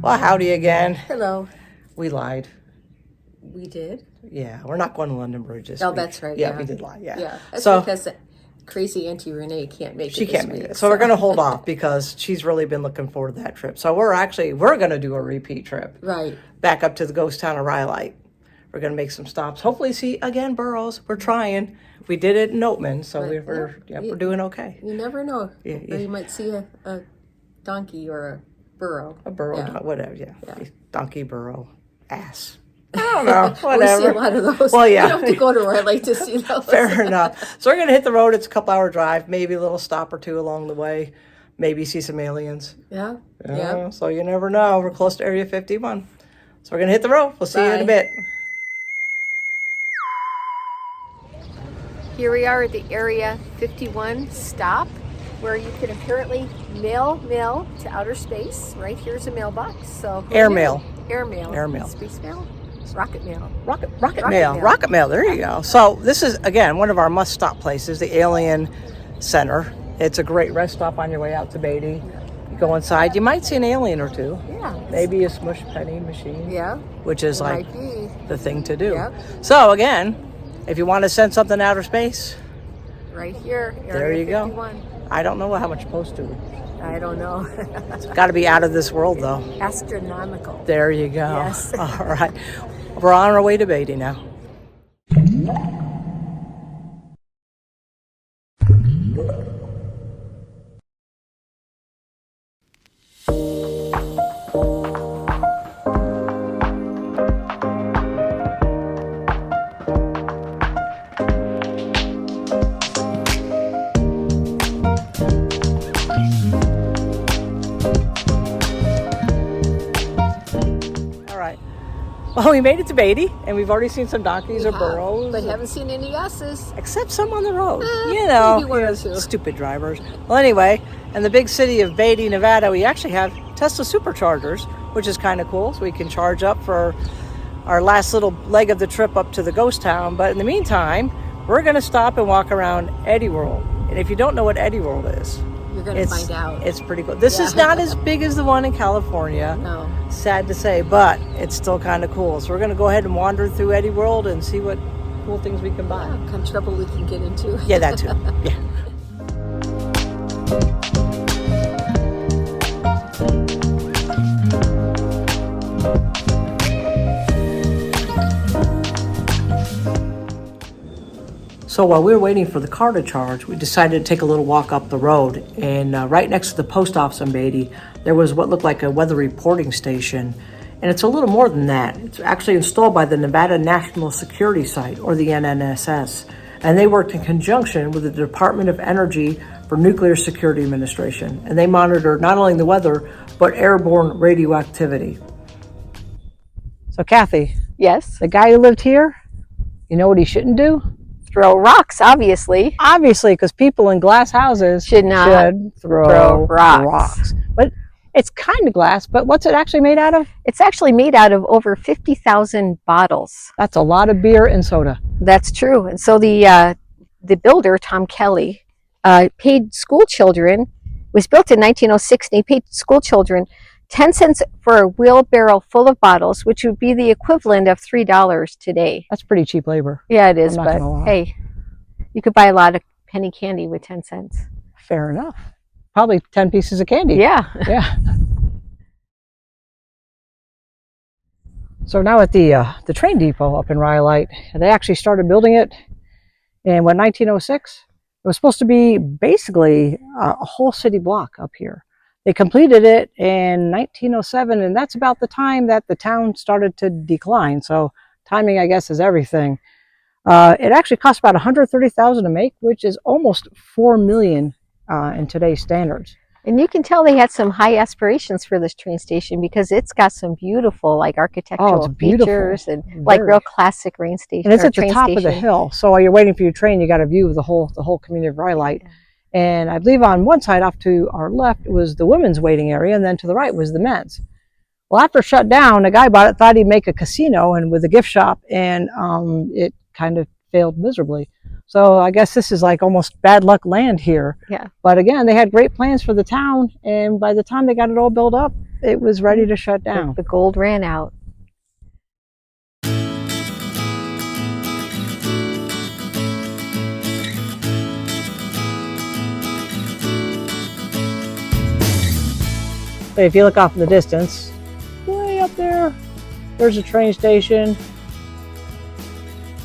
Well, howdy again. Hello. We lied. We did? Yeah, we're not going to London Bridge this week. That's right. Yeah, we did lie. Yeah. Yeah. That's so because crazy Auntie Renee can't make it. she can't this make week, it. So we're going to hold off because she's really been looking forward to that trip. So we're going to do a repeat trip. Right. Back up to the ghost town of Rhyolite. We're going to make some stops. Hopefully see again burros. We're trying. We did it in Oatman, so Right. we're doing okay. You never know. Yeah, Or you might see a donkey or a burro. A burro, Yeah. whatever. Yeah. Donkey, burro, ass. I don't know. Whatever. We see a lot of those. Well, yeah. You don't have to go to Rhyolite to see those. Fair enough. So we're going to hit the road. It's a couple-hour drive, maybe a little stop or two along the way. Maybe see some aliens. Yeah. So you never know. We're close to Area 51. So we're going to hit the road. We'll see you in a bit. Here we are at the Area 51 stop, where you can apparently mail to outer space. Right here's a mailbox. So Airmail. Airmail. Space mail. Rocket mail. Rocket mail. There you go. So this is, again, one of our must-stop places, the Alien Center. It's a great rest stop on your way out to Beatty. You go inside, you might see an alien or two. Yeah. Maybe a smush penny machine. Yeah. Which is like Might be. the thing to do. Yep. So again, if you want to send something to outer space, Right here. Area there you 51. go. I don't know how much supposed to. I don't know. It's got to be out of this world, though. Astronomical. There you go. Yes. All right. We're on our way to Beatty now. Well, we made it to Beatty, and we've already seen some donkeys or burros. But haven't seen any yeses. Except some on the road. Maybe one or two. Stupid drivers. Well, anyway, in the big city of Beatty, Nevada, we actually have Tesla superchargers, which is kind of cool. So we can charge up for our last little leg of the trip up to the ghost town. But in the meantime, we're going to stop and walk around Eddy World. And if you don't know what Eddy World is, you're going to find out. It's pretty cool. This is not as big as the one in California. No. Sad to say, but it's still kind of cool. So we're going to go ahead and wander through Eddy World and see what cool things we can buy. Yeah, kind of trouble we can get into. Yeah, that too. Yeah. So while we were waiting for the car to charge, we decided to take a little walk up the road. And right next to the post office in Beatty, there was what looked like a weather reporting station. And it's a little more than that. It's actually installed by the Nevada National Security Site, or the NNSS. And they worked in conjunction with the Department of Energy for Nuclear Security Administration. And they monitor not only the weather, but airborne radioactivity. So Kathy. Yes? The guy who lived here, you know what he shouldn't do? Throw rocks, obviously. Obviously, because people in glass houses should throw rocks. But it's kind of glass, but what's it actually made out of? It's actually made out of over 50,000 bottles. That's a lot of beer and soda. That's true. And so the builder, Tom Kelly, paid school children, it was built in 1906, and he paid school children 10 cents for a wheelbarrow full of bottles, which would be the equivalent of $3 today. That's pretty cheap labor. Yeah, it is, but hey, you could buy a lot of penny candy with 10 cents. Fair enough. Probably 10 pieces of candy. Yeah. Yeah. So now at the train depot up in Rhyolite, they actually started building it in 1906. It was supposed to be basically a whole city block up here. They completed it in 1907, and that's about the time that the town started to decline. So timing, I guess, is everything. It actually cost about $130,000 to make, which is almost $4 million in today's standards. And you can tell they had some high aspirations for this train station because it's got some beautiful, like, architectural features and like real classic train station. And it's at the top of the hill, so while you're waiting for your train, you got a view of the whole community of Rhyolite. Yeah. And I believe on one side off to our left was the women's waiting area, and then to the right was the men's. Well, after it shut down, the guy bought it, thought he'd make a casino and with a gift shop, and it kind of failed miserably. So I guess this is like almost bad luck land here. Yeah. But again, they had great plans for the town, and by the time they got it all built up, it was ready to shut down. The gold ran out. So if you look off in the distance, way up there, there's a train station.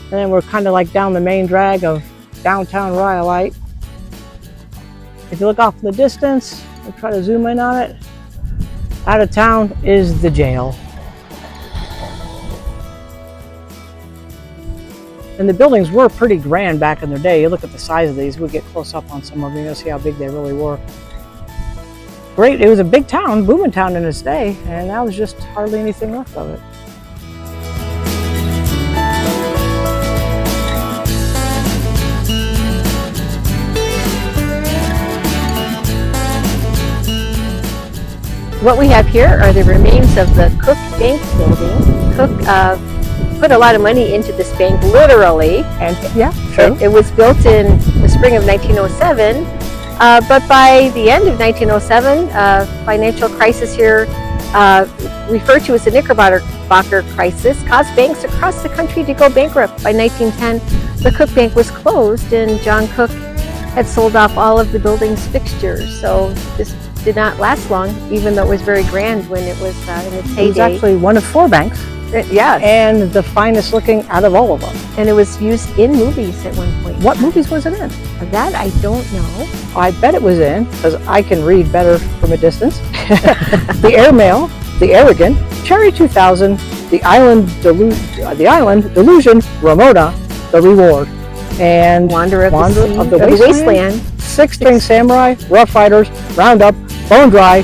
And then we're kind of like down the main drag of downtown Rhyolite. If you look off in the distance, I'll try to zoom in on it. Out of town is the jail. And the buildings were pretty grand back in their day. You look at the size of these, we'll get close up on some of them, you'll see how big they really were. Great, it was a big town, booming town in its day, and now there's just hardly anything left of it. What we have here are the remains of the Cook Bank building. Cook put a lot of money into this bank, literally. And yeah, sure. It was built in the spring of 1907, but by the end of 1907, financial crisis here, referred to as the Knickerbocker crisis, caused banks across the country to go bankrupt. By 1910, the Cook Bank was closed, and John Cook had sold off all of the building's fixtures. So this did not last long, even though it was very grand when it was in its heyday. It was actually one of 4 banks. Yes. And the finest looking out of all of them. And it was used in movies at one point. What movies was it in? That I don't know. I bet it was in, because I can read better from a distance. The Airmail, The Arrogant, Cherry 2000, The Island Delusion, Ramona, The Reward, and Wanderer of the Wasteland, Six String Samurai, Rough Riders, Roundup, Bone Dry,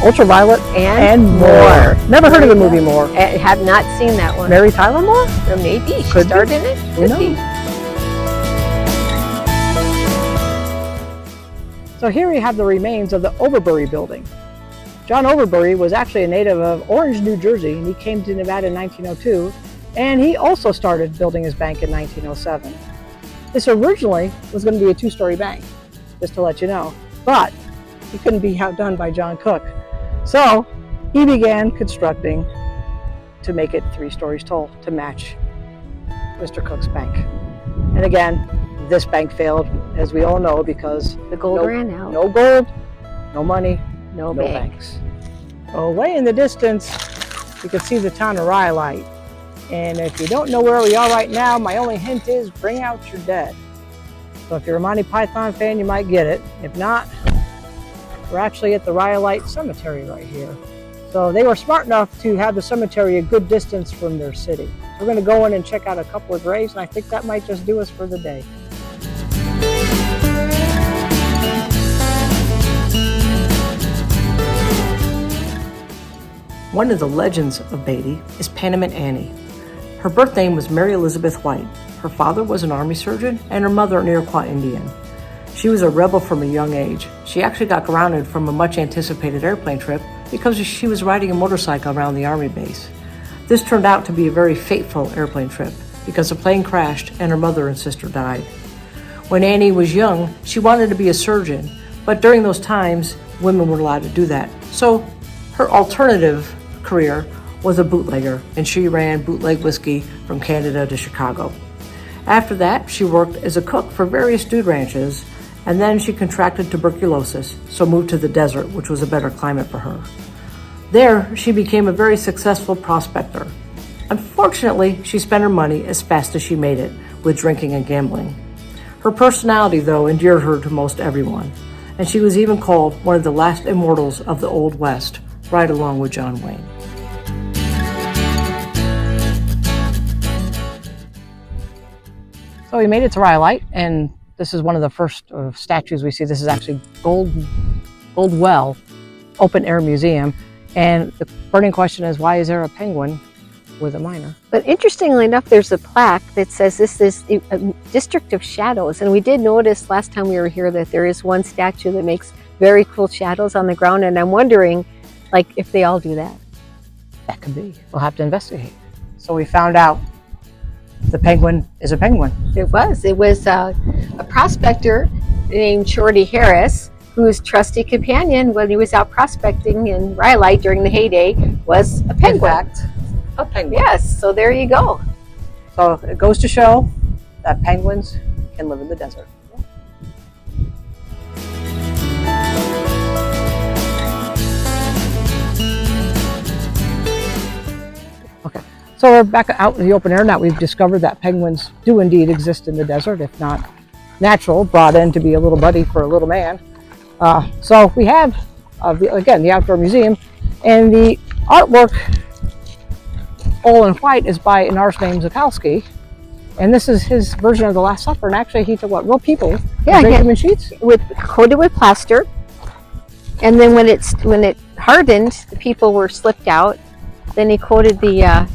Ultraviolet, and more. Never heard of the movie More. I have not seen that one. Mary Tyler Moore? Or maybe she Could starred be. in it. Who knows? So here we have the remains of the Overbury building. John Overbury was actually a native of Orange, New Jersey, and he came to Nevada in 1902, and he also started building his bank in 1907. This originally was going to be a 2-story bank, just to let you know, but he couldn't be outdone by John Cook. So he began constructing to make it 3 stories tall to match Mr. Cook's bank. And again, this bank failed, as we all know, because The gold ran out. no gold, no money, No no bank. banks. Away in the distance, you can see the town of Rhyolite. And if you don't know where we are right now, my only hint is bring out your dead. So if you're a Monty Python fan, you might get it. If not, we're actually at the Rhyolite Cemetery right here. So they were smart enough to have the cemetery a good distance from their city. We're going to go in and check out a couple of graves, and I think that might just do us for the day. One of the legends of Beatty is Panamint Annie. Her birth name was Mary Elizabeth White. Her father was an army surgeon and her mother an Iroquois Indian. She was a rebel from a young age. She actually got grounded from a much anticipated airplane trip because she was riding a motorcycle around the army base. This turned out to be a very fateful airplane trip because the plane crashed and her mother and sister died. When Annie was young, she wanted to be a surgeon, but during those times, women weren't allowed to do that. So her alternative career was a bootlegger, and she ran bootleg whiskey from Canada to Chicago. After that, she worked as a cook for various dude ranches, and then she contracted tuberculosis, so moved to the desert, which was a better climate for her. There, she became a very successful prospector. Unfortunately, she spent her money as fast as she made it, with drinking and gambling. Her personality, though, endeared her to most everyone, and she was even called one of the last immortals of the Old West, right along with John Wayne. So we made it to Rhyolite, and this is one of the first statues we see. This is actually Gold Well Open Air Museum. And the burning question is, why is there a penguin with a miner? But interestingly enough, there's a plaque that says this is a district of shadows. And we did notice last time we were here that there is one statue that makes very cool shadows on the ground. And I'm wondering, like, if they all do that. That could be. We'll have to investigate. So we found out the penguin is a penguin. It was a prospector named Shorty Harris whose trusty companion when he was out prospecting in Rhyolite during the heyday was a penguin. In fact, a penguin. Yes, so there you go. So it goes to show that penguins can live in the desert. Okay, so we're back out in the open air now. We've discovered that penguins do indeed exist in the desert, if not natural, brought in to be a little buddy for a little man. So we have, again, the Outdoor Museum, and the artwork, all in white, is by an artist named Zakowski. And this is his version of the Last Supper. And actually, he took what, real people, Yeah, human sheets? Coated with plaster. And then when it hardened, the people were slipped out. Then he coated the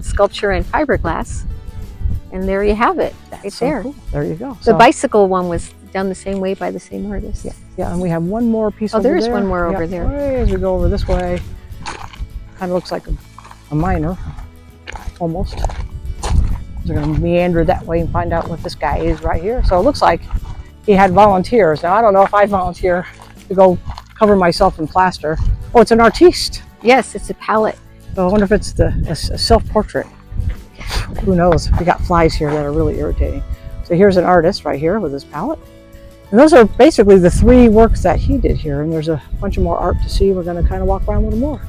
sculpture in fiberglass. And there you have it, right So there. cool. There you go. The bicycle one was done the same way by the same artist. Yeah, and we have one more piece over there there. is one more over there. Way as we go over this way, kind of looks like a miner, almost. We're going to meander that way and find out what this guy is right here. So it looks like he had volunteers. Now, I don't know if I'd volunteer to go cover myself in plaster. Oh, it's an artiste. Yes, it's a palette. So I wonder if it's a self-portrait. Who knows? We got flies here that are really irritating. So here's an artist right here with his palette. And those are basically the three works that he did here. And there's a bunch of more art to see. We're going to kind of walk around a little more.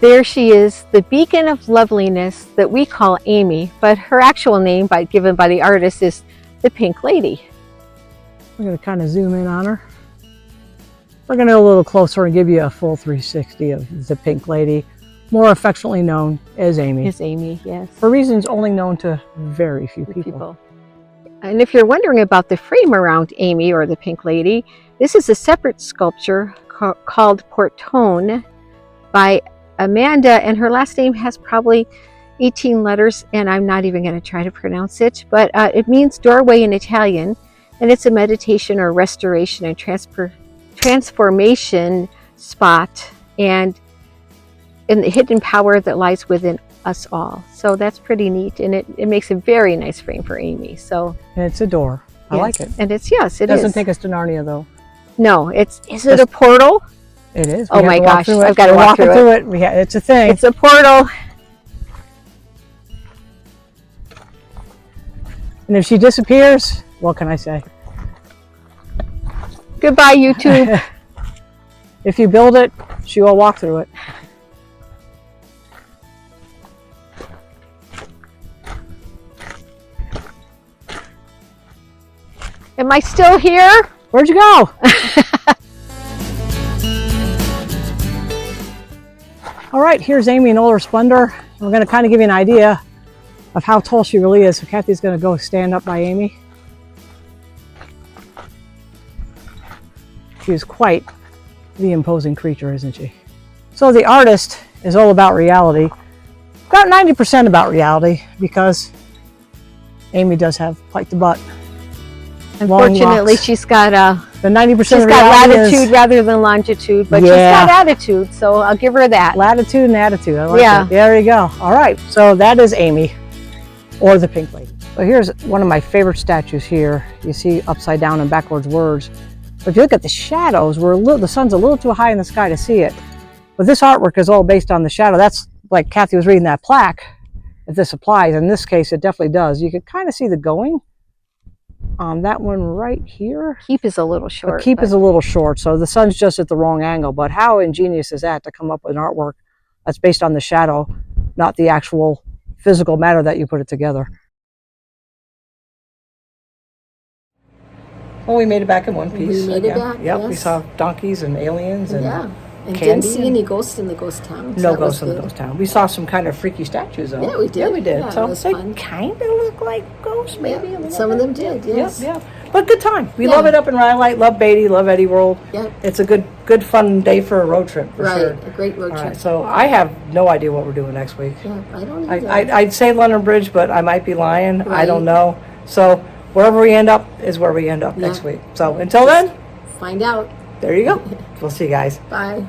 There she is, the beacon of loveliness that we call Amy, but her actual name, given by the artist, is the Pink Lady. We're going to kind of zoom in on her. We're going to go a little closer and give you a full 360 of the Pink Lady, more affectionately known as Amy. Is Amy, yes. For reasons only known to very few people. And if you're wondering about the frame around Amy or the Pink Lady, this is a separate sculpture called Portone by Amanda, and her last name has probably 18 letters, and I'm not even going to try to pronounce it, but it means doorway in Italian, and it's a meditation or restoration and transformation spot, and the hidden power that lies within us all. So that's pretty neat, and it makes a very nice frame for Amy. So, and it's a door. I like it. And it doesn't take us to Narnia though. No, is it a portal? It is. Oh my gosh, I've got to walk through it. It's a thing. It's a portal. And if she disappears, what can I say? Goodbye, YouTube. If you build it, she will walk through it. Am I still here? Where'd you go? All right, here's Amy in all her splendor. We're going to kind of give you an idea of how tall she really is. So Kathy's going to go stand up by Amy. She is quite the imposing creature, isn't she? So the artist is all about reality. About 90% about reality, because Amy does have quite the butt. Unfortunately, she's got the 90%. She's got latitude rather than longitude, but she's got attitude, so I'll give her that. Latitude and attitude. I like it. There you go. All right, so that is Amy, or the Pink Lady. So here's one of my favorite statues here. You see upside down and backwards words. But if you look at the shadows, the sun's a little too high in the sky to see it. But this artwork is all based on the shadow. That's like Kathy was reading that plaque, if this applies. In this case, it definitely does. You can kind of see the going on that one right here. Keep is a little short. The keep is a little short, so the sun's just at the wrong angle. But how ingenious is that to come up with an artwork that's based on the shadow, not the actual physical matter that you put it together. Well, we made it back in one piece. We made it back, Yep, yes. we saw donkeys and aliens and And candy didn't see any ghosts in the ghost town. no ghosts in the ghost town. We saw some kind of freaky statues though. Yeah, we did. Yeah, we did. Yeah, So it was they fun. kind of look like ghosts, maybe. Yeah, a little some of bit. them did, yes. Yeah. But good time. We Yeah. love it up in Rhyolite, love Beatty, love Eddie World. Yeah. It's a good fun day for a road trip for sure. Right, a great road All trip. right, so I have no idea what we're doing next week. Yeah, I don't either. I'd say London Bridge, but I might be lying. I Right. don't know. So wherever we end up is where we end up next week. So until then, Find out. there you go. We'll see you guys. Bye.